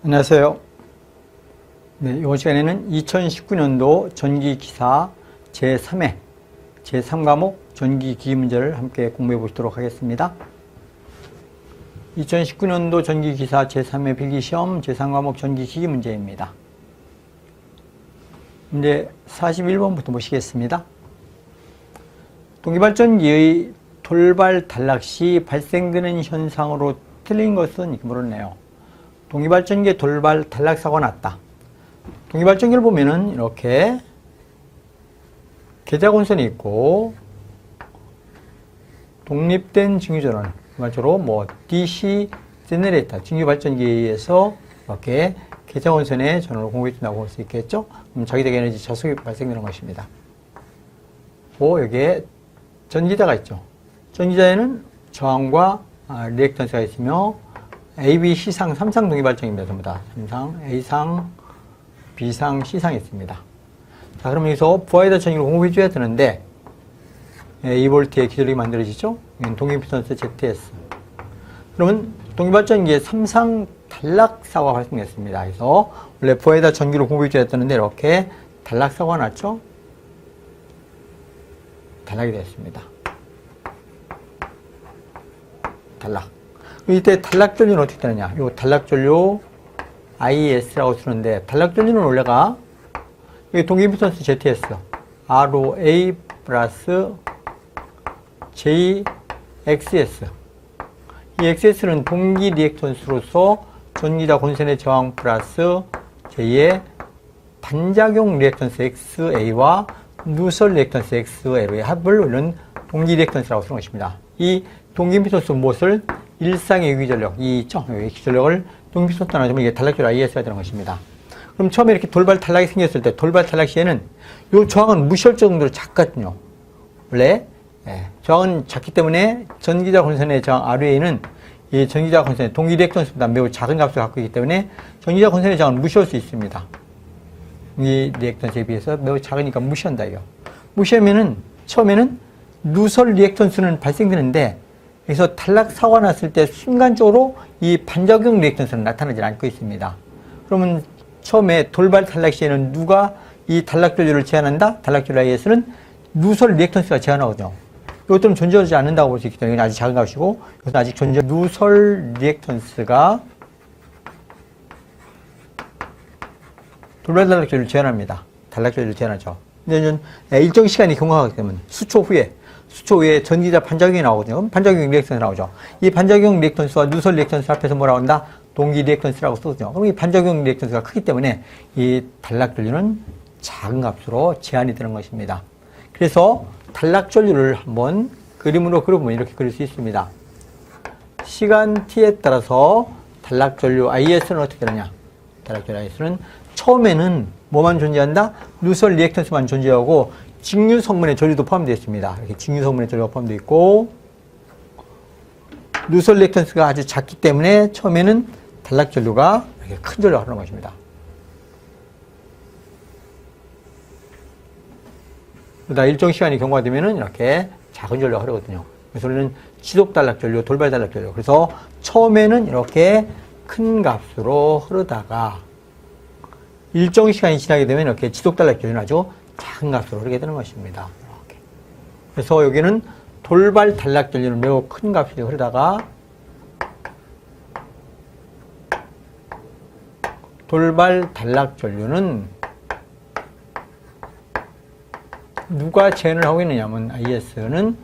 안녕하세요. 네, 이번 시간에는 2019년도 전기기사 제3회 제3과목 전기기기 문제를 함께 공부해 보도록 하겠습니다. 2019년도 전기기사 제3회 필기시험 제3과목 전기기기 문제입니다. 문제 41번부터 보시겠습니다. 동기발전기의 돌발 단락 시 발생되는 현상으로 틀린 것은 이렇게 물었네요. 동기발전기의 돌발 단락 사고가 났다. 동기발전기를 보면은 이렇게 계좌곤선이 있고 독립된 증유전원, 말처럼 DC 제너레이터, 증유발전기에 의해서 이렇게 계좌곤선의 전원을 공급해준다고 볼 수 있겠죠? 그럼 자기적 에너지 저속이 발생되는 것입니다. 여기에 전기자가 있죠. 전기자에는 저항과 리액턴스가 있으며 A, B, C상 3상 동기발전기입니다. 전부 다 3상, A상, B상, C상이 있습니다. 자, 그럼 여기서 부하에다 전기를 공급해줘야 되는데 2V의 기전력이 만들어지죠? 동기임피던스 ZS. 그러면 동기발전기에 3상 단락사고가 발생했습니다. 그래서 원래 부하에다 전기를 공급해줘야 되는데 이렇게 단락사고가 났죠? 단락이 됐습니다. 단락. 이때 단락전류는 어떻게 되느냐? 요 단락전류 IS라고 쓰는데, 단락전류는 원래가 동기임피던스 ZS, ROA 플러스 JXS. 이 XS는 동기 리액턴스로서 전기자 본선의 저항 플러스 J의 반작용 리액턴스 XA와 누설 리액턴스 XA의 합을 이루는 동기 리액턴스라고 쓰는 것입니다. 이 동기임피던스 무엇을? 일상의 유기전력, 이 있죠? 유기전력을 동기임피던스 나눠주면 이게 단락전류 IS가 되는 것입니다. 그럼 처음에 이렇게 돌발 단락이 생겼을 때, 돌발 단락 시에는 이 저항은 무시할 정도로 작거든요. 원래 저항은 작기 때문에 전기자 혼선의 저항 RA는 이 전기자 혼선의 동기 리액턴스보다 매우 작은 값을 갖고 있기 때문에 전기자 혼선의 저항은 무시할 수 있습니다. 이 리액턴스에 비해서 매우 작으니까 무시한다 이거. 무시하면은 처음에는 누설 리액턴스는 발생되는데, 그래서 단락 사고가 났을 때 순간적으로 이 반작용 리액턴스는 나타나지 않고 있습니다. 그러면 처음에 돌발 단락 시에는 누가 이 단락 전류를 제한한다? 단락 전류 IS는 누설 리액턴스가 제한하거든요. 이것들은 존재하지 않는다고 볼 수 있기 때문에 아주 작은 값이고, 이것은 아직 누설 리액턴스가 돌발 단락 전류를 제한합니다. 단락 전류를 제한하죠. 근데 일정 시간이 경과하기 때문에 수초 후에 전기자 반작용이 나오거든요. 반작용 리액턴스 나오죠. 이 반작용 리액턴스와 누설 리액턴스 앞에서 뭐라고 한다? 동기 리액턴스라고 쓰거든요. 그럼 이 반작용 리액턴스가 크기 때문에 이 단락 전류는 작은 값으로 제한이 되는 것입니다. 그래서 단락 전류를 한번 그림으로 그려보면 이렇게 그릴 수 있습니다. 시간 t에 따라서 단락 전류 IS는 어떻게 되느냐? 단락 전류 IS는 처음에는 뭐만 존재한다? 누설 리액턴스만 존재하고 직류 성분의 전류도 포함되어 있습니다. 이렇게 직류 성분의 전류가 포함되어 있고, 누설 리액턴스가 아주 작기 때문에 처음에는 단락 전류가 이렇게 큰 전류가 흐르는 것입니다. 그러다 일정 시간이 경과되면은 이렇게 작은 전류가 흐르거든요. 그래서 우리는 지속 단락 전류, 돌발 단락 전류. 그래서 처음에는 이렇게 큰 값으로 흐르다가 일정 시간이 지나게 되면 이렇게 지속 단락 전류는 아주 작은 값으로 흐르게 되는 것입니다. 이렇게. 그래서 여기는 돌발 단락 전류는 매우 큰 값이 흐르다가 돌발 단락 전류는 누가 제한을 하고 있느냐면 IS는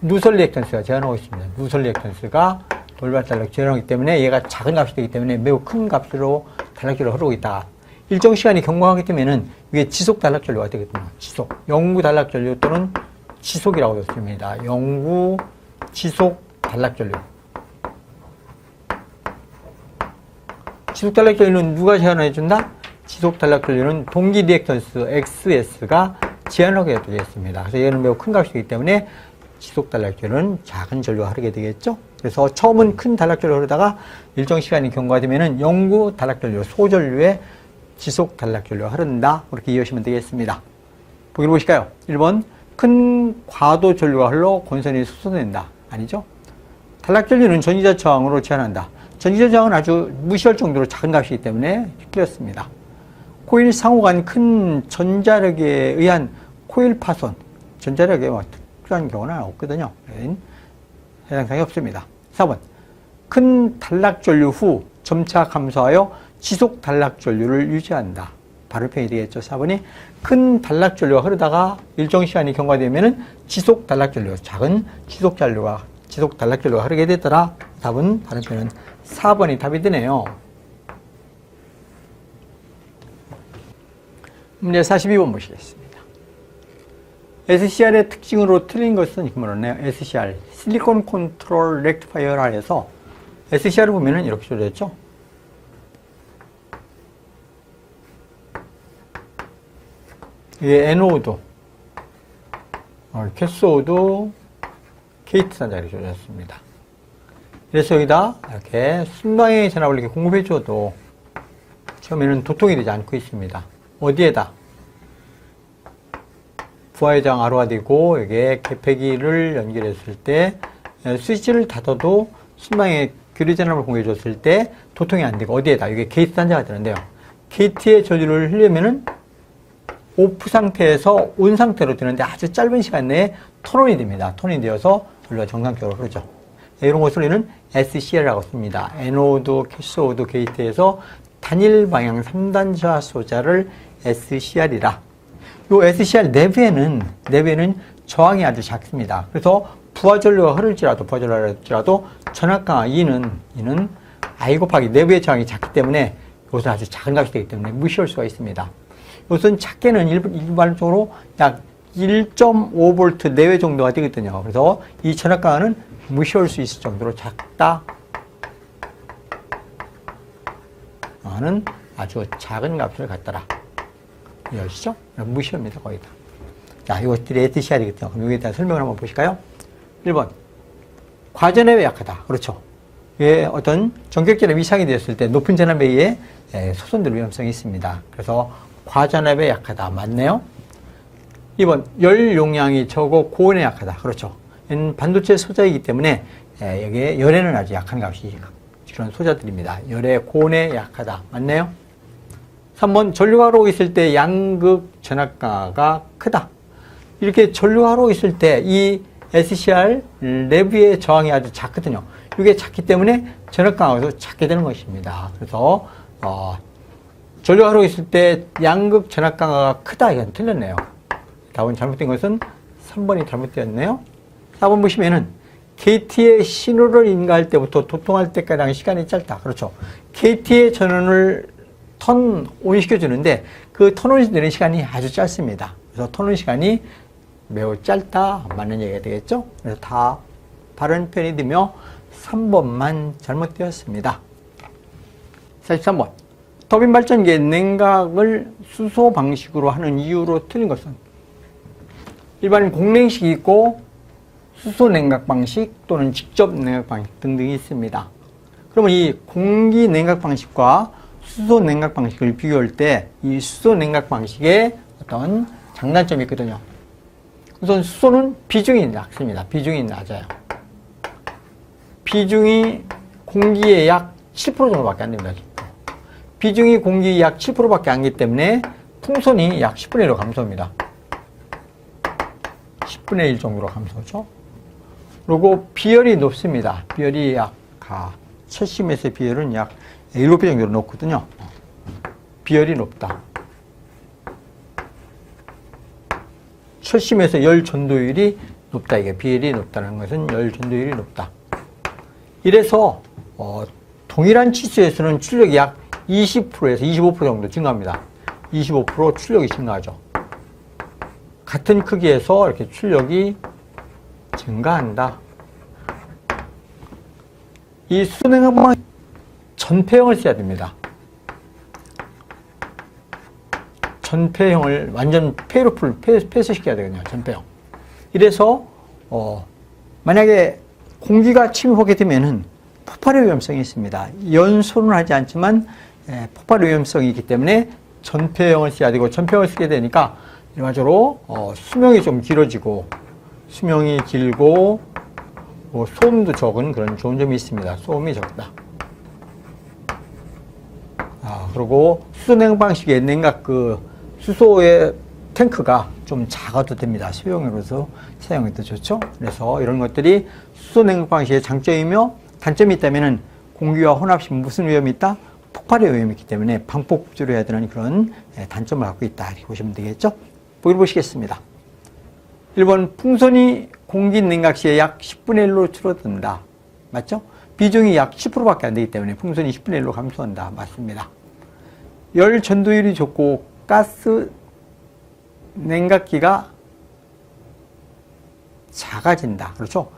누설 리액턴스가 제한하고 있습니다. 누설 리액턴스가 돌발 단락 제한하기 때문에 얘가 작은 값이 되기 때문에 매우 큰 값으로 단락 전류가 흐르고 있다. 일정 시간이 경과하기 때문에는 이게 지속 단락 전류가 되거든요. 지속. 영구 단락 전류 또는 지속이라고 했습니다. 영구 지속 단락 전류. 지속 단락 전류는 누가 제한을 해준다? 지속 단락 전류는 동기 리액턴스 XS가 제한하게 되겠습니다. 그래서 얘는 매우 큰 값이기 때문에 지속 단락 전류는 작은 전류가 흐르게 되겠죠. 그래서 처음은 큰 단락 전류가 흐르다가 일정 시간이 경과되면은 영구 단락 전류, 소전류의 지속 단락 전류가 흐른다. 그렇게 이해하시면 되겠습니다. 보기를 보실까요? 1번, 큰 과도 전류가 흘러 곤선이 솟아낸다. 아니죠? 단락 전류는 전기자 저항으로 제한한다. 전기적 저항은 아주 무시할 정도로 작은 값이기 때문에 틀렸습니다. 코일 상호 간 큰 전자력에 의한 코일 파손, 전자력에 특수한 경우는 없거든요. 해당사항이 없습니다. 4번, 큰 단락 전류 후 점차 감소하여 지속 단락 전류를 유지한다. 발음편이 되겠죠. 4번이 큰 단락 전류가 흐르다가 일정 시간이 경과되면은 지속 단락 전류, 작은 지속 단락 전류가 흐르게 되더라. 답은 발음편은 4번이 답이 되네요. 문제 42번 보시겠습니다. SCR의 특징으로 틀린 것은 이렇게 말하네요. SCR, 실리콘 컨트롤 렉티파이어라 해서 SCR을 보면은 이렇게 조졌죠. 이게 애노드, 캐소드, 게이트 단자를 조졌습니다. 그래서 여기다 이렇게 순방향의 전압을 이렇게 공급해줘도 처음에는 도통이 되지 않고 있습니다. 어디에다? 부하의 저항 R호가 되고, 여기에 개폐기를 연결했을 때, 스위치를 닫아도 순방향의 교류 전압을 공급해줬을 때 도통이 안 되고, 어디에다? 이게 게이트 단자가 되는데요. 게이트의 전류를 흘리면은 오프 상태에서 온 상태로 되는데 아주 짧은 시간 내에 턴온이 됩니다. 턴온이 되어서 전류가 정상적으로 흐르죠. 이런 것을 우리는 SCR이라고 씁니다. 애노드, 캐소드, 게이트에서 단일 방향 3단자 소자를 SCR이라. 이 SCR 내부에는 저항이 아주 작습니다. 그래서 부하 전류가 흐를지라도 전압 강화 E는 I 곱하기 내부의 저항이 작기 때문에 이것은 아주 작은 값이 되기 때문에 무시할 수가 있습니다. 이것은 작게는 일반적으로 약 1.5V 내외 정도가 되거든요. 그래서 이 전압 강화는 무시할 수 있을 정도로 작다 하는 아주 작은 값을 갖더라. 이해하시죠? 무시합니다, 거의 다. 자, 이것들이 SCR이거든요. 그럼 여기에 대한 설명을 한번 보실까요? 1번. 과전압에 약하다. 그렇죠. 이게 어떤 전격전압 이상이 되었을 때 높은 전압에 의해 소손될 위험성이 있습니다. 그래서 과전압에 약하다. 맞네요? 2번. 열 용량이 적고 고온에 약하다. 그렇죠. 반도체 소자이기 때문에 여기에 열에는 아주 약한 값이 그런 소자들입니다. 열에 고온에 약하다. 맞네요? 3번. 전류가 흐르고 있을 때 양극 전압 강화가 크다. 이렇게 전류가 흐르고 있을 때 이 SCR 내부의 저항이 아주 작거든요. 이게 작기 때문에 전압 강화가 작게 되는 것입니다. 그래서 전류가 흐르고 있을 때 양극 전압 강화가 크다. 이건 틀렸네요. 답은 잘못된 것은 3번이 잘못되었네요. 4번 보시면은 KT의 신호를 인가할 때부터 도통할 때까지 시간이 짧다. 그렇죠. KT의 전원을 턴온 시켜주는데 그 턴온 되는 시간이 아주 짧습니다. 그래서 턴온 시간이 매우 짧다. 맞는 얘기가 되겠죠. 그래서 다 바른 편이 되며 3번만 잘못되었습니다. 43번. 터빈 발전기의 냉각을 수소 방식으로 하는 이유로 틀린 것은 일반인 공냉식이 있고 수소 냉각 방식 또는 직접 냉각 방식 등등이 있습니다. 그러면 이 공기 냉각 방식과 수소 냉각 방식을 비교할 때 이 수소 냉각 방식에 어떤 장단점이 있거든요. 우선 수소는 비중이 낮습니다. 비중이 낮아요. 비중이 공기의 약 7% 정도밖에 안 됩니다. 비중이 공기 약 7%밖에 안 되기 때문에 풍선이 약 10분의 1로 감소합니다. 10분의 1 정도로 감소하죠. 그리고 비열이 높습니다. 비열이 약 70에서 비열은 약 7배 정도로 높거든요. 비열이 높다. 철심에서 열 전도율이 높다. 이게 비열이 높다는 것은 열 전도율이 높다. 이래서 동일한 치수에서는 출력이 약 20%에서 25% 정도 증가합니다. 25% 출력이 증가하죠. 같은 크기에서 이렇게 출력이 증가한다. 이 수냉각방 전폐형을 써야 됩니다. 전폐형을 완전 폐쇄시켜야 되거든요. 전폐형. 이래서 만약에 공기가 침입하게 되면은 폭발의 위험성이 있습니다. 연소는 하지 않지만 폭발의 위험성이 있기 때문에 전폐형을 써야 되고, 전폐형을 쓰게 되니까 일반적으로 수명이 좀 길어지고, 수명이 길고 소음도 적은 그런 좋은 점이 있습니다. 소음이 적다. 그리고 수소 냉각 방식의 냉각 수소의 탱크가 좀 작아도 됩니다. 소형으로서 사용해도 좋죠. 그래서 이런 것들이 수소 냉각 방식의 장점이며 단점이 있다면은 공기와 혼합시키면 무슨 위험이 있다? 폭발의 위험이 있기 때문에 방폭주로 해야 되는 그런 단점을 갖고 있다. 이렇게 보시면 되겠죠. 보기를 보시겠습니다. 1번 풍선이 공기 냉각 시에 약 10분의 1로 줄어든다. 맞죠? 비중이 약 10%밖에 안 되기 때문에 풍선이 10분의 1로 감소한다. 맞습니다. 열 전도율이 좋고 가스 냉각기가 작아진다. 그렇죠?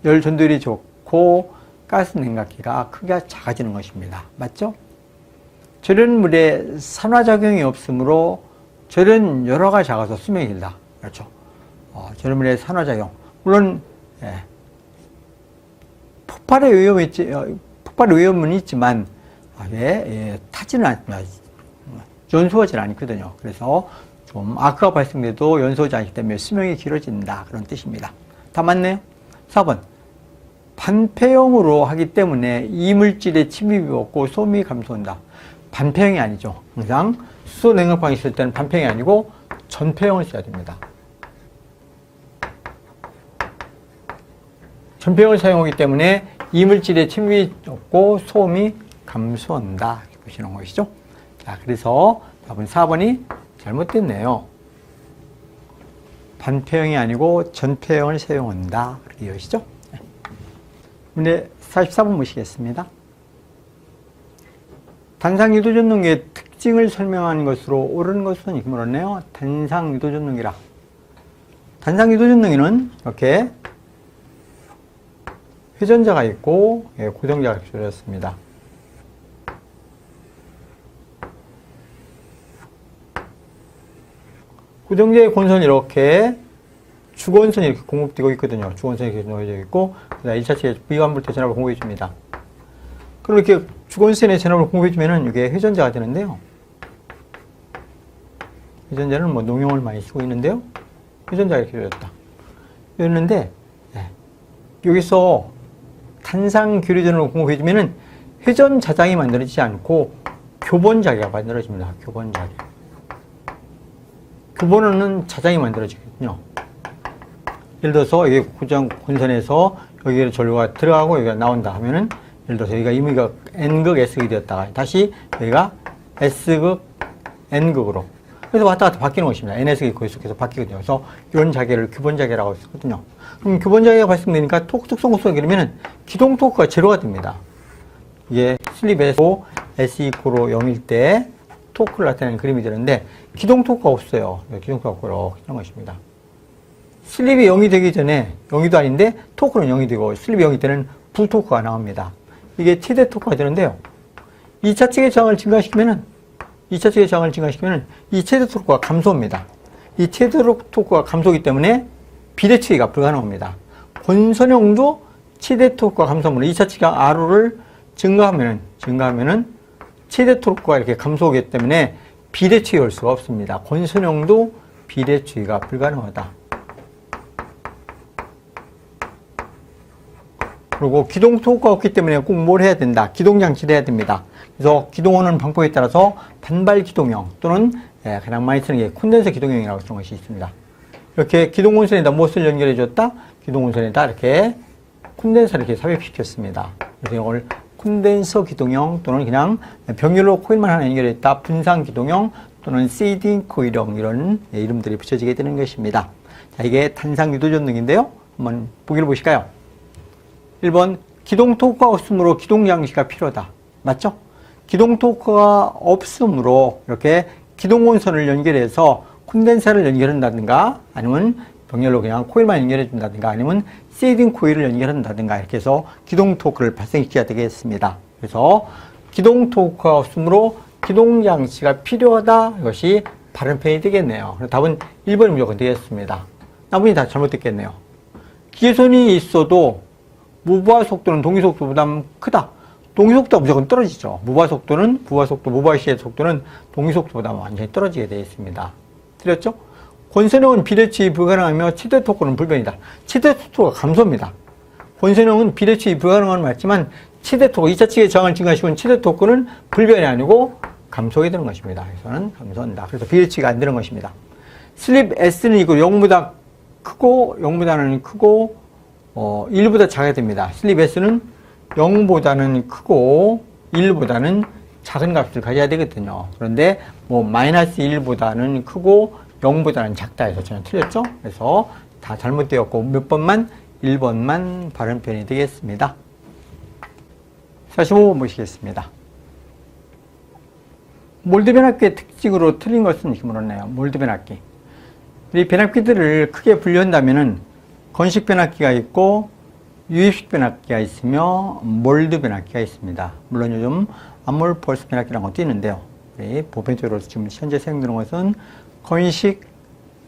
열 전도율이 좋고 가스 냉각기가 크기가 작아지는 것입니다. 맞죠? 절연물에 산화작용이 없으므로 절연 열화가 작아서 수명이 길다. 그렇죠? 절연물의 산화작용. 물론 폭발의 위험은 있지만 타지는 않습니다. 연소하지는 않거든요. 그래서 좀 아크가 발생돼도 연소하지 않기 때문에 수명이 길어진다. 그런 뜻입니다. 다 맞네요. 4번. 반폐형으로 하기 때문에 이물질의 침입이 없고 소음이 감소한다. 반폐형이 아니죠. 항상 수소 냉각방이 있을 때는 반폐형이 아니고 전폐형을 써야 됩니다. 전폐형을 사용하기 때문에 이물질의 침입이 없고 소음이 감소한다. 이렇게 보시는 것이죠. 자, 그래서 답은 4번이 잘못됐네요. 반폐형이 아니고 전폐형을 사용한다. 그렇게 이해하시죠? 문제 44번 보시겠습니다. 단상유도전동기의 특징을 설명하는 것으로 옳은 것은 이렇게 물었네요. 단상유도전동기라. 단상유도전동기는 이렇게 회전자가 있고 고정자가 이렇게 조졌습니다. 고정제의 권선이 이렇게 주권선이 이렇게 공급되고 있거든요. 주권선이 이렇게 놓여져 있고, 1차 측에 미관불태 전압을 공급해 줍니다. 그럼 이렇게 주권선의 전압을 공급해 주면은 이게 회전자가 되는데요. 회전자는 뭐 농용을 많이 쓰고 있는데요. 회전자가 이렇게 되었다. 이랬는데, 여기서 탄상 교류전을 공급해 주면은 회전 자장이 만들어지지 않고 교본 자기가 만들어집니다. 교본 자기. 교본은 자장이 만들어지거든요. 예를 들어서 이게 고정 본선에서 여기에 전류가 들어가고 여기가 나온다 하면은 예를 들어서 여기가 임의가 N극, S극이 되었다가 다시 여기가 S극, N극으로 그래서 왔다 갔다 바뀌는 것입니다. NS극이 계속해서 바뀌거든요. 그래서 이런 자계를 교본 자계라고 쓰거든요. 그럼 교본 자계가 발생되니까 토크 특성 구성이 그러면은 기동 토크가 제로가 됩니다. 이게 슬립에서 S 이코로 0일 때 토크를 나타내는 그림이 되는데 기동 토크가 없어요. 기동 토크가 이렇게 하는 것입니다. 슬립이 0이 되기 전에 0이도 아닌데 토크는 0이 되고 슬립이 0이 때는 불토크가 나옵니다. 이게 최대 토크가 되는데요. 2차 측의 저항을 증가시키면은 이 최대 토크가 감소합니다. 이 최대 토크가 감소하기 때문에 비대칭이가 불가능합니다. 권선형도 최대 토크가 감소하면 2차 측가 R를 증가하면은 최대 토크가 이렇게 감소하기 때문에 비대추이할 수가 없습니다. 권선형도 비대추이가 불가능하다. 그리고 기동 토크가 없기 때문에 꼭 뭘 해야 된다? 기동장치를 해야 됩니다. 그래서 기동하는 방법에 따라서 반발 기동형 또는 가장 많이 쓰는 게 콘덴서 기동형이라고 쓰는 것이 있습니다. 이렇게 기동원선에다 무엇을 연결해 줬다? 기동원선에다 이렇게 콘덴서를 이렇게 삽입시켰습니다. 그래서 이걸 콘덴서 기동형 또는 그냥 병렬로 코일만 하나 연결했다 분산 기동형 또는 시딩 코일형 이런 이름들이 붙여지게 되는 것입니다. 자, 이게 단상 유도전등인데요. 한번 보기를 보실까요? 1번 기동 토크가 없으므로 기동 장치가 필요하다. 맞죠? 기동 토크가 없으므로 이렇게 기동 원선을 연결해서 콘덴서를 연결한다든가 아니면 병렬로 그냥 코일만 연결해 준다든가 아니면 시딩 코일을 연결한다든가 이렇게 해서 기동 토크를 발생시켜야 되겠습니다. 그래서 기동 토크가 없으므로 기동 장치가 필요하다. 이것이 바른 편이 되겠네요. 답은 1번이 무조건 되겠습니다. 나머지 다 잘못됐겠네요. 기계선이 있어도 무부하 속도는 동기 속도보다 크다. 동기 속도가 무조건 떨어지죠. 무부하 시의 속도는 동기 속도보다 완전히 떨어지게 되어 있습니다. 틀렸죠? 권선형은 비대칭이 불가능하며 최대 토크는 불변이다. 최대 토크가 감소합니다. 권선형은 비대칭이 불가능한 건 맞지만 최대 토크, 2차 측의 저항을 증가시키는 최대 토크는 불변이 아니고 감소하게 되는 것입니다. 여기서는 감소한다. 그래서 비례치가 안 되는 것입니다. 슬립 S는 이거 0보다 크고 0보다는 크고 1보다 작아야 됩니다. 슬립 S는 0보다는 크고 1보다는 작은 값을 가져야 되거든요. 그런데 뭐 마이너스 1보다는 크고 0보다는 작다 해서 저는 틀렸죠. 그래서 다 잘못되었고 몇 번만 1번만 바른 편이 되겠습니다. 45번 보시겠습니다. 몰드 변압기의 특징으로 틀린 것은 이렇게 물었네요. 몰드 변압기. 이 변압기들을 크게 분류한다면은 건식 변압기가 있고 유입식 변압기가 있으며 몰드 변압기가 있습니다. 물론 요즘 암몰폴스 변압기라는 것도 있는데요. 보편적으로 지금 현재 사용되는 것은 건식,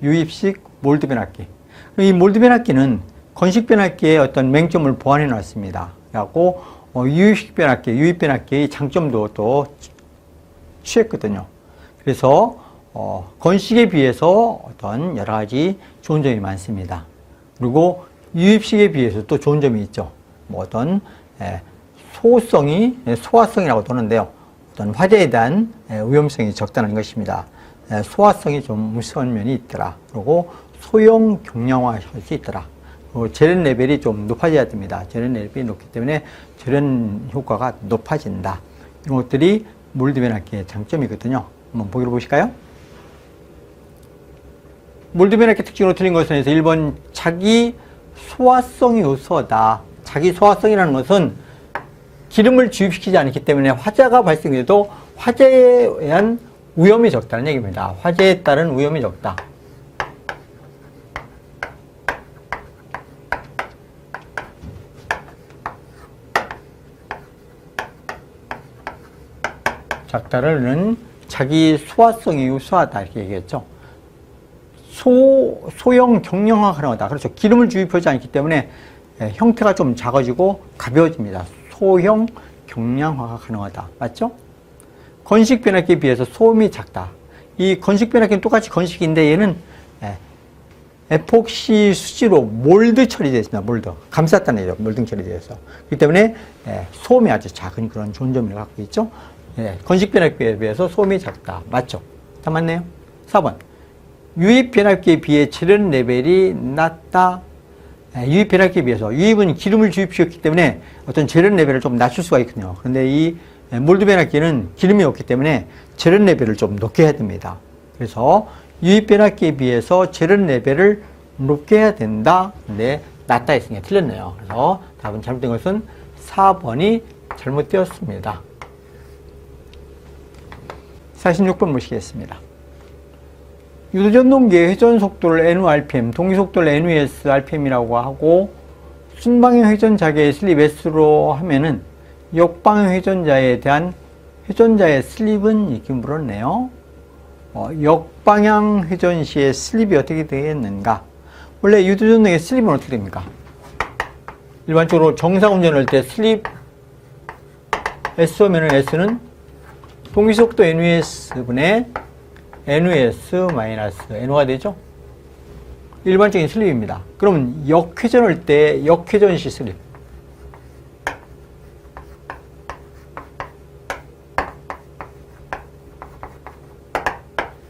유입식, 몰드 변압기. 이 몰드 변압기는 건식 변압기의 어떤 맹점을 보완해 놨습니다. 그래갖고 유입식 변압기, 유입 변압기의 장점도 또 취했거든요. 그래서 건식에 비해서 어떤 여러 가지 좋은 점이 많습니다. 그리고 유입식에 비해서 또 좋은 점이 있죠. 뭐 어떤 소화성이라고 하는데요. 어떤 화재에 대한 위험성이 적다는 것입니다. 소화성이 좀 무서운 면이 있더라. 그리고 소형 경량화할 수 있더라. 그리고 재련 레벨이 좀 높아져야 됩니다. 재련 레벨이 높기 때문에 재련 효과가 높아진다. 이런 것들이 몰드 변압기의 장점이거든요. 한번 보기로 보실까요? 몰드 변압기 특징으로 틀린 것은 1번 자기 소화성이 우수하다. 자기 소화성이라는 것은 기름을 주입시키지 않기 때문에 화재가 발생해도 화재에 의한 위험이 적다는 얘기입니다. 화재에 따른 위험이 적다. 작다는 자기 소화성이 우수하다 이렇게 얘기했죠. 소형 경량화 가능하다. 그렇죠. 기름을 주입하지 않기 때문에 형태가 좀 작아지고 가벼워집니다. 소형 경량화가 가능하다. 맞죠? 건식 변압기에 비해서 소음이 작다. 이 건식 변압기는 똑같이 건식인데 얘는 에폭시 수지로 몰드 처리되어 있습니다. 몰드. 감쌌다는 얘기죠. 몰드 처리되어 있어. 그렇기 때문에 소음이 아주 작은 그런 좋은 점을 갖고 있죠. 건식 변압기에 비해서 소음이 작다. 맞죠? 다 맞네요. 4번. 유입 변압기에 비해 재련 레벨이 낮다. 유입 변압기에 비해서. 유입은 기름을 주입시켰기 때문에 어떤 재련 레벨을 좀 낮출 수가 있거든요. 그런데 이 몰드 변압기는 기름이 없기 때문에 재련 레벨을 좀 높게 해야 됩니다. 그래서 유입 변압기에 비해서 재련 레벨을 높게 해야 된다. 근데 낮다 했으니까 틀렸네요. 그래서 답은 잘못된 것은 4번이 잘못되었습니다. 46번 보시겠습니다. 유도전동기의 회전 속도를 NRPM, 동기 속도를 NUS RPM이라고 하고 순방향 회전자계의 슬립 S로 하면은 역방향 회전자에 대한 회전자의 슬립은 이렇게 물었네요. 역방향 회전 시의 슬립이 어떻게 되겠는가? 원래 유도전동의 슬립은 어떻게 됩니까? 일반적으로 정상 운전할 때 슬립 S 하면은 S는 동기 속도 NUS분의 NUS 마이너스 NO가 되죠? 일반적인 슬립입니다. 그러면 역회전할 때 역회전 시 슬립.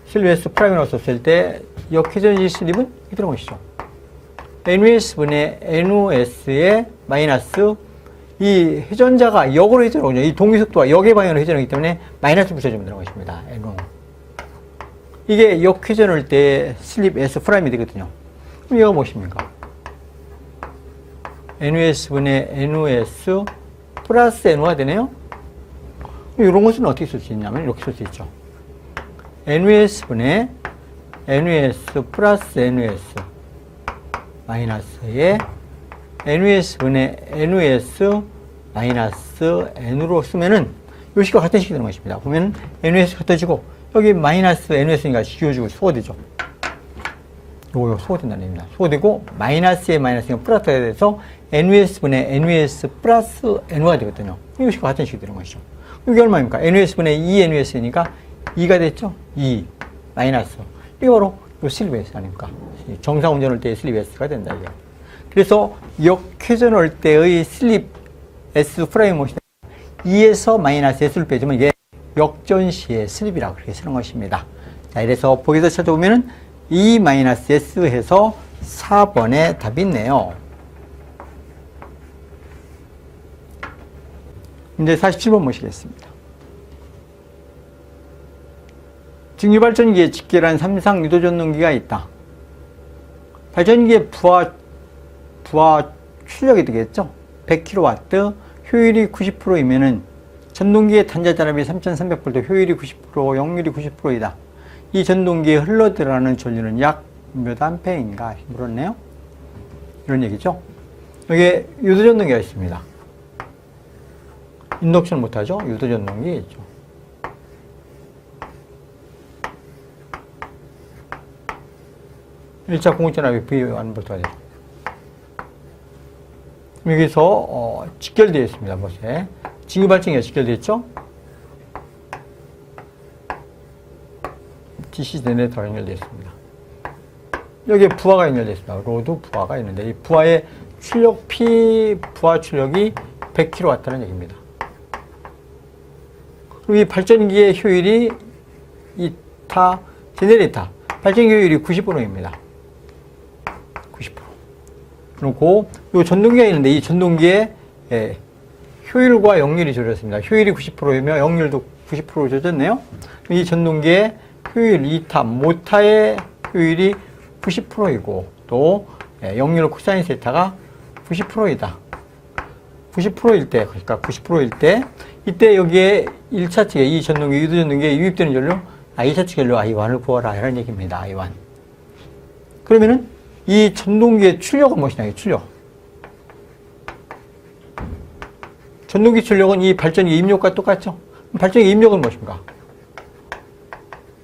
슬립 S 프라임이라고 썼을 때 역회전 시 슬립은 이런 것이죠. NUS분의 NUS의 마이너스 이 회전자가 역으로 회전하거든요. 이 동기속도가 역의 방향으로 회전하기 때문에 마이너스 붙여주면 되는 것입니다. NO. 이게 역회전할 때 슬립 S 프라임이 되거든요. 그럼 이거 무엇입니까? NUS분의 NUS 플러스 NO가 되네요. 이런 것은 어떻게 쓸 수 있냐면 이렇게 쓸 수 있죠. NUS분의 NUS 플러스 NUS 마이너스에 NUS분의 NUS 마이너스 N으로 쓰면은 요 식과 같은 식이 되는 것입니다. 보면 NUS 흩어지고 여기 마이너스 NUS니까 씌워주고 소거되죠. 요거 소거된다는 얘기입니다. 소거되고 마이너스에 마이너스가 플러스가 돼서 NUS분의 NUS 플러스 N가 되거든요. 요 식과 같은 식이 되는 것이죠. 이게 얼마입니까? NUS분의 2NUS니까 2가 됐죠? 2 마이너스. 이게 바로 요 슬립 S 아닙니까? 정상 운전할 때의 슬립 S가 된다 이게. 그래서 역회전할 때의 슬립 S 프라임 모션 2에서 마이너스 S를 빼주면 이게 역전 시의 슬립이라고 그렇게 쓰는 것입니다. 자, 이래서 보기에서 찾아보면은 2 마이너스 S 해서 4번에 답이 있네요. 이제 47번 모시겠습니다. 직류발전기에 직결한 3상 유도전동기가 있다. 발전기의 부하 출력이 되겠죠? 100kW, 효율이 90%이면은 전동기의 단자전압이 3300V, 효율이 90%, 역률이 90%이다. 이 전동기에 흘러들어가는 전류는 약 몇 암페어인가 물었네요. 이런 얘기죠. 여기에 유도전동기가 있습니다. 인덕션 못하죠? 유도전동기 있죠. 일차 공급전압이 V1V가 되죠. 여기서 직결되어 있습니다. 보세요. 직류발전기가 직결되어 있죠? DC 제네레이터가 연결되어 있습니다. 여기에 부하가 연결되어 있습니다. 로드 부하가 있는데 이 부하의 출력 P 부하 출력이 100kW라는 얘기입니다. 그리고 이 발전기의 효율이 이타 제네레이터 발전기 효율이 90%입니다. 90%. 그리고 이 전동기가 있는데 이 전동기의 효율과 역률이 조졌습니다. 효율이 90%이며 역률도 90% 조졌네요. 이 전동기의 효율 2타, 모타의 효율이 90%이고 또 역률 코사인 세타가 90%이다. 90%일 때, 그러니까 90%일 때 이때 여기에 1차 측에 이 전동기, 유도전동기에 유입되는 전류 2차 측 전류 I1을 구하라 이런 얘기입니다. I1. 그러면은 이 전동기의 출력은 무엇이냐? 출력. 전동기 출력은 이 발전기 입력과 똑같죠? 발전기 입력은 무엇입니까?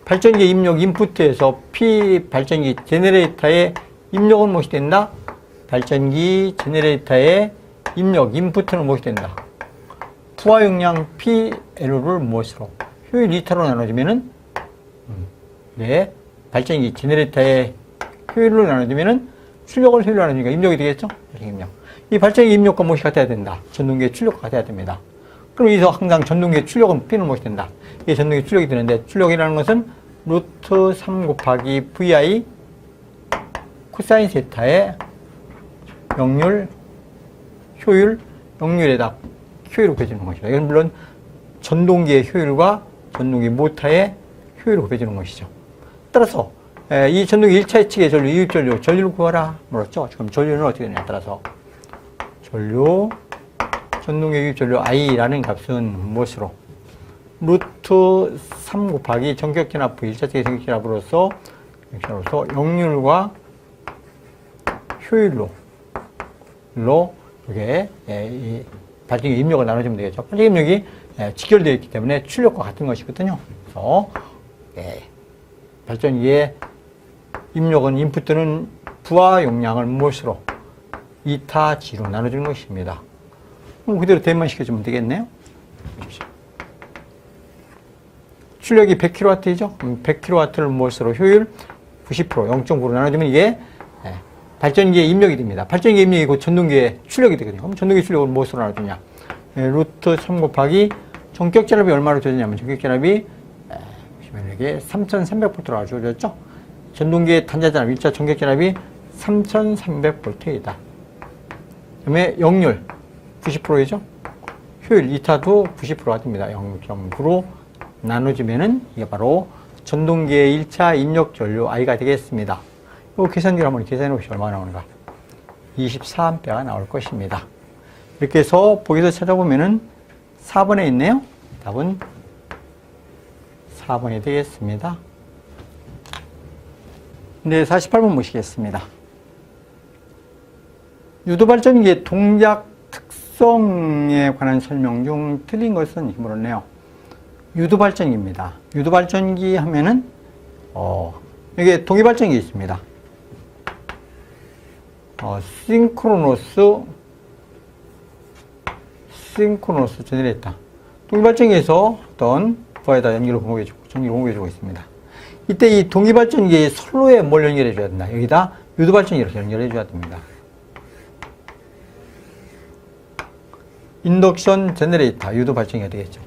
발전기 입력 인풋에서 P 발전기 제네레이터의 입력은 무엇이 된다? 발전기 제네레이터의 입력 인풋은 무엇이 된다? 부하 용량 PL를 무엇으로? 효율 2타로 나눠주면은 발전기 제네레이터의 효율로 나눠주면은 출력을 효율로 나눠주니까 입력이 되겠죠? 입력. 이 발전기 입력과 무엇이 같아야 된다? 전동기의 출력과 같아야 됩니다. 그럼 여기서 항상 전동기의 출력은 P는 무엇이 된다? 이게 전동기 출력이 되는데 출력이라는 것은 루트 3 곱하기 VI 코사인 세타의 역률, 효율, 역률에다 효율을 곱해주는 것이죠. 이건 물론 전동기의 효율과 전동기 모타의 효율을 곱해주는 것이죠. 따라서 이 전동기 1차 측의 전류, 이입 전류, 전류를 구하라 물었죠. 지금 전류는 어떻게 되냐 따라서 전류, 전동기 유입 전류 I라는 값은 무엇으로? 루트 3 곱하기 전격전압 V 1차 측의 전격전압으로서 역률과 효율로 이게 이 발전기 입력을 나눠주면 되겠죠. 발전기 입력이 직결되어 있기 때문에 출력과 같은 것이거든요. 그래서 발전기의 입력은 인풋 또는 부하 용량을 무엇으로? 2타 G로 나눠주는 것입니다. 그럼 그대로 대입만 시켜주면 되겠네요. 출력이 100kW이죠? 100kW를 무엇으로? 효율 90%, 0.9로 나눠주면 이게 발전기의 입력이 됩니다. 발전기의 입력이 곧 전동기의 출력이 되거든요. 그럼 전동기 출력을 무엇으로 나눠주냐? 루트 3 곱하기 전격전압이 얼마로 줘졌냐면 전격전압이 보시면 이게 3300V로 주어졌죠? 전동기의 단자전압 1차 전격전압이 3300V이다. 그 다음에 역률 90%이죠? 효율 2타도 90%가 됩니다. 0.9로 나눠주면은 이게 바로 전동기의 1차 입력 전류 I가 되겠습니다. 이 계산기를 한번 계산해 보시면 얼마나 나오는가? 24A가 나올 것입니다. 이렇게 해서 보기에서 찾아보면은 4번에 있네요. 답은 4번이 되겠습니다. 네, 48번 보시겠습니다. 유도발전기의 동작 특성에 관한 설명 중 틀린 것은 물었네요. 유도발전기입니다. 유도발전기 하면은 여기에 동기발전기 있습니다. 싱크로노스 제너레이터. 동기발전기에서 어떤 부하에다 전기를 공급해주고 있습니다. 이때 이 동기발전기의 선로에 뭘 연결해줘야 된다? 여기다 유도발전기를 연결해줘야 됩니다. 인덕션 제너레이터, 유도 발전기가 되겠죠.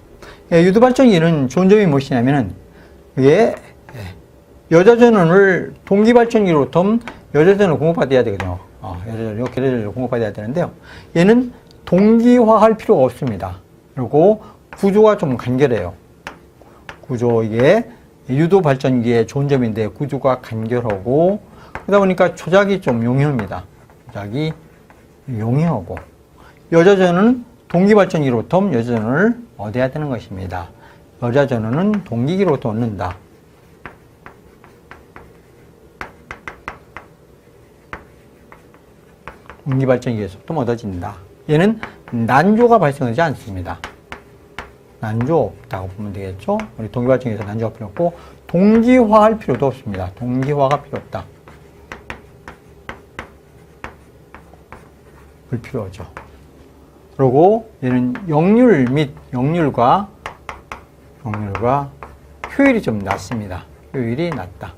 유도 발전기는 좋은 점이 무엇이냐면은, 이게, 여자 전원을 동기 발전기로부터 여자 전원을 공급받아야 되거든요. 여자 전원을 공급받아야 되는데요. 얘는 동기화할 필요가 없습니다. 그리고 구조가 좀 간결해요. 구조, 이게 유도 발전기의 좋은 점인데 구조가 간결하고, 그러다 보니까 조작이 좀 용이합니다. 조작이 용이하고, 여자 전원은 동기 발전기로부터 여자 전원을 얻어야 되는 것입니다. 여자 전원은 동기기로부터 얻는다. 동기 발전기에서부터 얻어진다. 얘는 난조가 발생하지 않습니다. 난조 없다고 보면 되겠죠? 우리 동기 발전기에서 난조가 필요 없고, 동기화할 필요도 없습니다. 동기화가 필요 없다. 불필요하죠. 그리고 얘는 역률 및 역률과 효율이 좀 낮습니다. 효율이 낮다.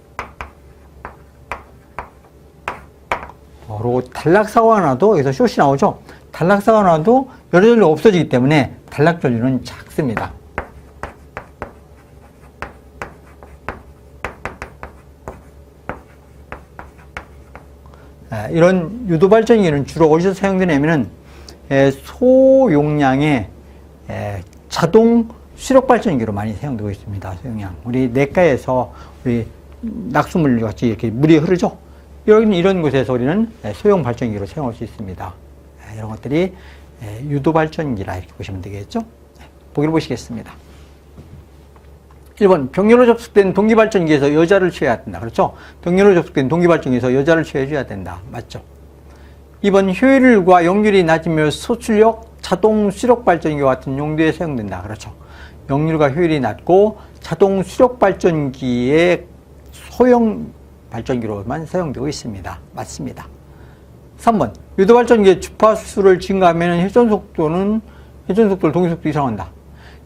그리고 단락사고가 나도 여기서 숏이 나오죠. 단락사고가 나도 여러 전류 없어지기 때문에 단락 전류는 작습니다. 이런 유도 발전기는 주로 어디서 사용되냐면은 소용량의 자동 수력 발전기로 많이 사용되고 있습니다. 소용량. 우리 내과에서 우리 낙수물 같이 이렇게 물이 흐르죠. 이런 곳에서 우리는 소형 발전기로 사용할 수 있습니다. 이런 것들이 유도 발전기라 이렇게 보시면 되겠죠. 보기를 보시겠습니다. 1번, 병렬로 접속된 동기발전기에서 여자를 취해야 된다. 그렇죠? 병렬로 접속된 동기발전기에서 여자를 취해줘야 된다. 맞죠? 2번, 효율과 역률이 낮으며 소출력, 자동 수력 발전기와 같은 용도에 사용된다. 그렇죠? 역률과 효율이 낮고 자동 수력 발전기의 소형 발전기로만 사용되고 있습니다. 맞습니다. 3번, 유도 발전기의 주파수를 증가하면 회전 속도를 동기속도 이상한다.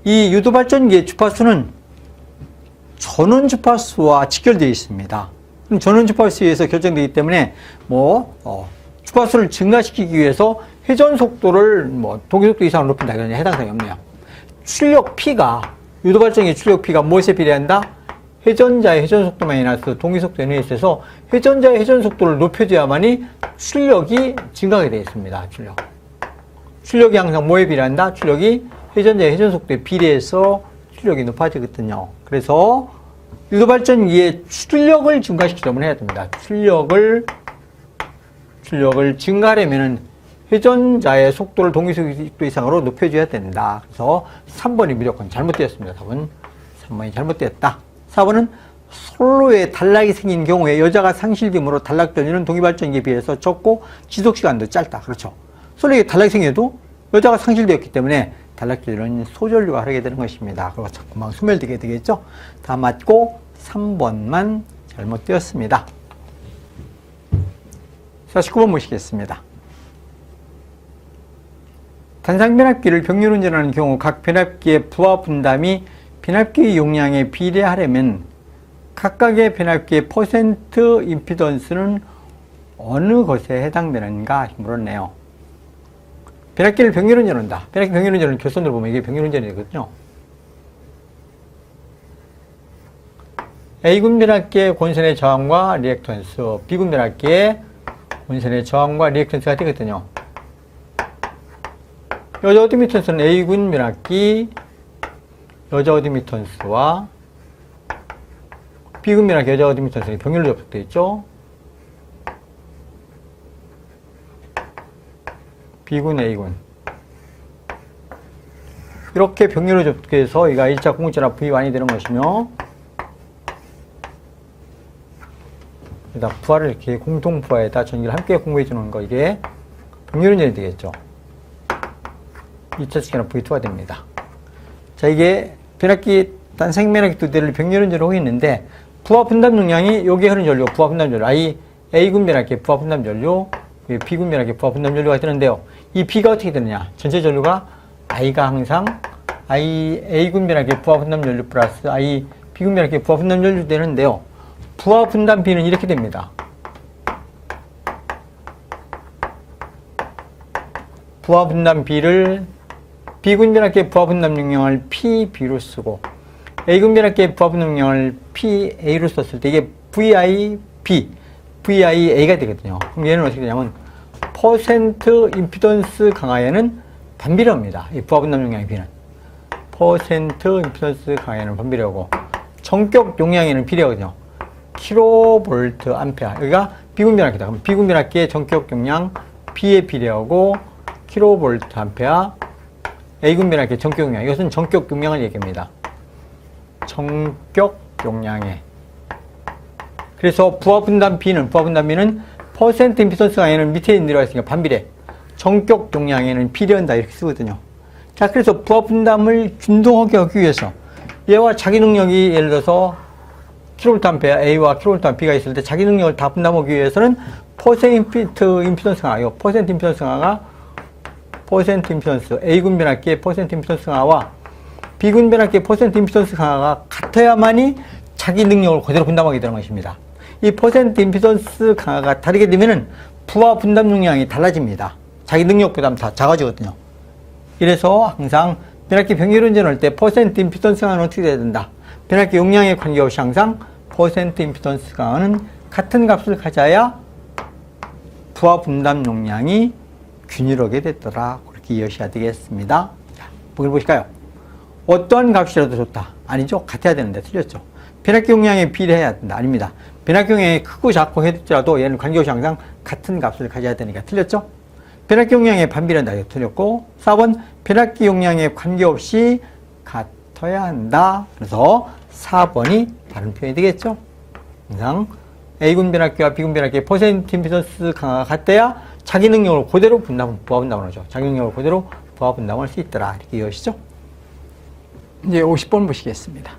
이 유도 발전기의 주파수는 전원 주파수와 직결되어 있습니다. 전원 주파수에 의해서 결정되기 때문에 주파수를 증가시키기 위해서 회전 속도를 동기속도 이상으로 높인다. 이런 해당 사항이 없네요. 출력 P가 유도 발전기의 출력 P가 무엇에 비례한다? 회전자의 회전 속도 마이너스 동기속도 N에 있어서 회전자의 회전 속도를 높여줘야만이 출력이 증가하게 되어 있습니다. 출력이 항상 뭐에 비례한다? 출력이 회전자의 회전 속도에 비례해서 출력이 높아지거든요. 그래서 유도 발전기의 출력을 증가시키려면 해야 됩니다. 출력을 증가하려면은 회전자의 속도를 동기속도 이상으로 높여줘야 된다. 그래서 3번이 무조건 잘못되었습니다. 답은 3번이 잘못되었다. 4번은 솔로에 단락이 생긴 경우에 여자가 상실됨으로 단락 전류는 동기발전기에 비해서 적고 지속시간도 짧다. 그렇죠. 솔로에 단락이 생겨도 여자가 상실되었기 때문에 단락 전류는 소전류가 흐르게 되는 것입니다. 그리고 금방 소멸되게 되겠죠. 다 맞고 3번만 잘못되었습니다. 49번 보시겠습니다. 단상 변압기를 병렬 운전하는 경우 각 변압기의 부하 분담이 변압기 용량에 비례하려면 각각의 변압기의 퍼센트 임피던스는 어느 것에 해당되는가 물었네요. 변압기를 병렬 운전한다. 변압기 병렬 운전은 결선으로 보면 이게 병렬 운전이거든요. A군 변압기의 권선의 저항과 리액턴스, B군 변압기의 권선의 저항과 리액턴스가 되거든요. 여자 어드미턴스는 A군 변압기 여자 어드미턴스와 B군 변압기 여자 어드미턴스는 병렬로 접속되어 있죠. B군, A군. 이렇게 병렬로 접속해서 이가 1차 공급전압 V1이 되는 것이며, 일단 부하를 이렇게 공통 부하에다 전기를 함께 공급해 주는 거, 이게 병렬운전이 되겠죠. 2차 측전압 V2가 됩니다. 자, 이게 변압기, 단생 변압기 두 대를 병렬운전을 하고 있는데, 부하 분담 용량이 여기에 흐르는 전류, 부하 분담 전류, A군 변압기의 부하 분담 전류, B군 변압기의 부하 분담 전류가 되는데요. 이 B가 어떻게 되느냐? 전체 전류가 I가 항상 A군 변압기의 부하 분담 전류 플러스 B군 변압기의 부하 분담 전류 되는데요. 부하 분담 B는 이렇게 됩니다. 부하 분담 B를 B군 변압기의 부하 분담 용량을 PB로 쓰고 A군 변압기의 부하 분담 용량을 PA로 썼을 때 이게 VIB, VIA가 되거든요. 그럼 얘는 어떻게 되냐면 퍼센트 임피던스 강화에는 반비례입니다. 이 부하 분담 용량의 B는 퍼센트 임피던스 강화에는 반비례고 전격 용량에는 비례거든요. 킬로볼트 암페어. 여기가 B군 변압기다. 그럼 B군 변압기의 전격 용량 B에 비례하고 킬로볼트 암페어. A군 변압기의 전격 용량. 이것은 전격 용량을 얘기합니다. 전격 용량에. 그래서 부하 분담 B는 퍼센트 임피던스 강화에는 밑에 내려가 있으니까 반비례. 전격 용량에는 비례한다 이렇게 쓰거든요. 자, 그래서 부하 분담을 균등하게 하기 위해서 얘와 자기 능력이 예를 들어서 킬로볼트 암페어 A와 킬로볼트 암페어 B가 있을 때 자기 능력을 다 분담하기 위해서는 퍼센트 임피던스 강화, 이 퍼센트 임피던스 강화가 퍼센트 임피던스, A군 변압기의 퍼센트 임피던스 강화와 B군 변압기의 퍼센트 임피던스 강화가 같아야만이 자기 능력을 그대로 분담하게 되는 것입니다. 이 퍼센트 임피던스 강화가 다르게 되면은 부하 분담 용량이 달라집니다. 자기 능력보다 다 작아지거든요. 이래서 항상 변압기 병렬 운전할 때 퍼센트 임피던스 강화는 어떻게 돼야 된다? 변압기 용량에 관계없이 항상 퍼센트 임피던스 강화는 같은 값을 가져야 부하 분담 용량이 균일하게 됐더라. 그렇게 이해하셔야 되겠습니다. 자, 보기를 보실까요? 어떠한 값이라도 좋다. 아니죠. 같아야 되는데 틀렸죠. 변압기 용량에 비례해야 된다. 아닙니다. 변압기 용량이 크고 작고 해도 얘는 관계없이 항상 같은 값을 가져야 되니까 틀렸죠. 변압기 용량에 반비례한다. 이거 틀렸고 4번 변압기 용량에 관계없이 같아야 한다. 그래서 4번이 다른 표현이 되겠죠. 항상 A군 변압기와 B군 변압기의 퍼센트 임피던스 강화가 같아야 자기 능력을 그대로 부하 분담을 하죠. 자기 능력을 그대로 부하 분담할 수 있더라. 이렇게 이해하시죠? 이제 50번 보시겠습니다.